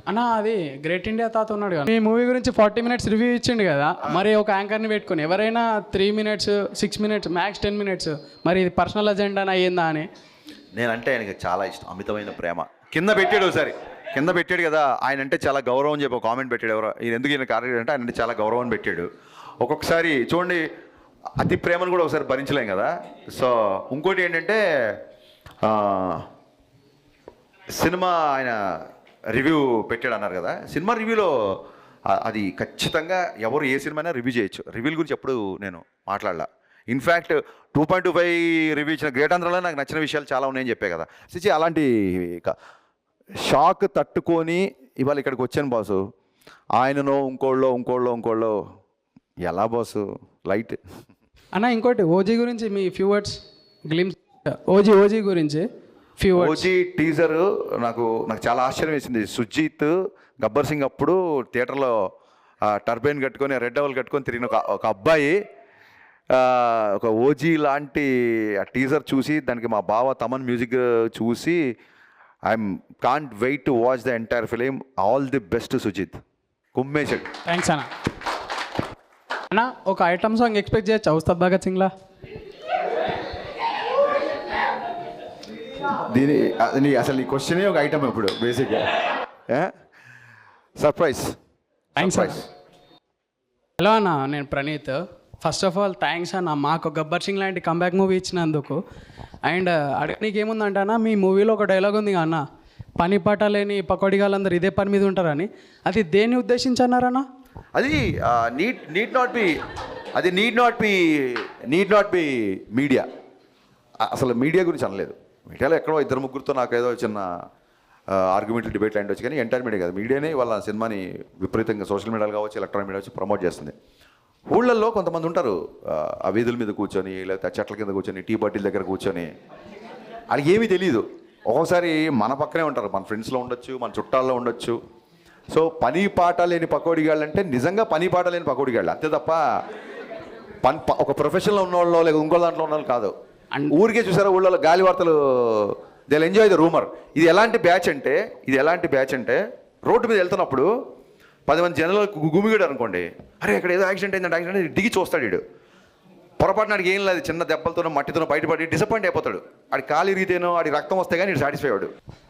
అన్న అది great India తాత ఉన్నాడు కదా, మీ మూవీ గురించి 40 minutes రివ్యూ ఇచ్చిండు కదా, మరి ఒక యాంకర్ని పెట్టుకుని ఎవరైనా 3 minutes 6 minutes మ్యాక్స్ 10 minutes, మరి ఇది పర్సనల్ అజెండా అయ్యిందా అని. నేనంటే ఆయనకి చాలా ఇష్టం, అమితమైన ప్రేమ. కింద పెట్టాడు ఒకసారి, కింద పెట్టాడు కదా, ఆయన అంటే చాలా గౌరవం అని చెప్పి ఒక కామెంట్ పెట్టాడు. ఎవరో ఈయన ఎందుకు ఈయన కార్యక్రమం అంటే ఆయన అంటే చాలా గౌరవం అని పెట్టాడు. ఒక్కొక్కసారి చూడండి, అతి ప్రేమను కూడా ఒకసారి భరించలేం కదా. సో ఇంకోటి ఏంటంటే సినిమా ఆయన రివ్యూ పెట్టాడు అన్నారు కదా, సినిమా రివ్యూలో అది ఖచ్చితంగా ఎవరు ఏ సినిమా అయినా రివ్యూ చేయొచ్చు. రివ్యూల గురించి ఎప్పుడు నేను మాట్లాడలా. ఇన్ఫ్యాక్ట్ 2.25 రివ్యూ ఇచ్చిన గ్రేట్ ఆంధ్రలో నాకు నచ్చిన విషయాలు చాలా ఉన్నాయని చెప్పే కదా. సిచి అలాంటి షాక్ తట్టుకొని ఇవాళ ఇక్కడికి వచ్చాను బాసు. ఆయననో ఇంకోళ్ళో ఎలా బాసు లైట్ అన్న. ఇంకోటి ఓజీ గురించి మీ ఫ్యూ వర్డ్స్ గ్లిమ్స్, ఓజీ గురించి ఫ్యూ వర్డ్స్. ఓజీ టీజర్ నాకు చాలా ఆశ్చర్యం వేసింది. సుజీత్ గబ్బర్ సింగ్ అప్పుడు థియేటర్లో టర్బైన్ కట్టుకొని రెడ్ డవల్ కట్టుకొని తిరిగిన ఒక అబ్బాయి ఒక ఓజీ లాంటి ఆ టీజర్ చూసి దానికి మా బావ తమన్ మ్యూజిక్ చూసి I'm can't wait to watch the entire film. All the best Sujith, కుమ్మేశాడు. థ్యాంక్స్ అన్న. అన్న ఒక ఐటమ్ సాంగ్ ఎక్స్పెక్ట్ చేయొచ్చు ఉస్తాద్ భగత్ సింగ్లా? దీని అసలు ఈ క్వశ్చనే ఒక ఐటమ్ ఇప్పుడు బేసిక్గా. సర్ప్రైజ్. థ్యాంక్స్ అన్న. హలో అన్న, నేను Praneeth. First of all thanks అన్న, మాకు గబ్బర్ సింగ్ లాంటి కంబ్యాక్ మూవీ ఇచ్చినందుకు. అండ్ అడగనీకి ఏముందంటే అన్న, మీ మూవీలో ఒక డైలాగ్ ఉంది అన్న, పని పాట లేని పకోడిగాళ్ళందరూ ఇదే పని మీద ఉంటారని. అది దేన్ని ఉద్దేశించి అన్నారన్న? అది నీడ్ నాట్ బి మీడియా. అసలు మీడియా గురించి అనలేదు. మీడియాలో ఎక్కడో 2-3 నాకు ఏదో చిన్న ఆర్గ్యుమెంట్లు డిబేట్ లాంటి వచ్చి, కానీ ఎంటైర్ మీడియా కాదు, మీడియానే వాళ్ళ సినిమాని విపరీతంగా సోషల్ మీడియాలో కావచ్చు, ఎలక్ట్రానిక్ మీడియా వచ్చి ప్రమోట్ చేస్తుంది. ఊళ్ళల్లో కొంతమంది ఉంటారు ఆ వీధుల మీద కూర్చొని, లేకపోతే చెట్ల కింద కూర్చొని, టీ బాటిల్ దగ్గర కూర్చొని, వాళ్ళకి ఏమీ తెలియదు. ఒక్కోసారి మన పక్కనే ఉంటారు, మన ఫ్రెండ్స్లో ఉండొచ్చు, మన చుట్టాల్లో ఉండొచ్చు. సో పని పాట లేని పకోడిగాళ్ళు అంటే నిజంగా పని పాట లేని పకోడిగాళ్ళు, అంతే తప్ప ఒక ప్రొఫెషన్లో ఉన్నవాళ్ళు లేక ఇంకో దాంట్లో ఉన్న వాళ్ళు కాదు. ఊరికే చూసారా ఊళ్ళో గాలి వార్తలు, దే ఎంజాయ్ ద రూమర్. ఇది ఎలాంటి బ్యాచ్ అంటే రోడ్డు మీద వెళ్తున్నప్పుడు 10 మంది జనాలు గుమిగాడు అనుకోండి, అరే ఇక్కడ ఏదో యాక్సిడెంట్ అయిందంటే దిగి చూస్తాడు. వీడు పొరపాటు నాడికి ఏం లేదు, చిన్న దెబ్బలతోనో మట్టితోనో బయటపడి డిసప్పాయింట్ అయిపోతాడు. ఆడి కాలు ఇరిగితేనో ఆడి రక్తం వస్తే కానీ సాటిస్ఫై అవ్వడు.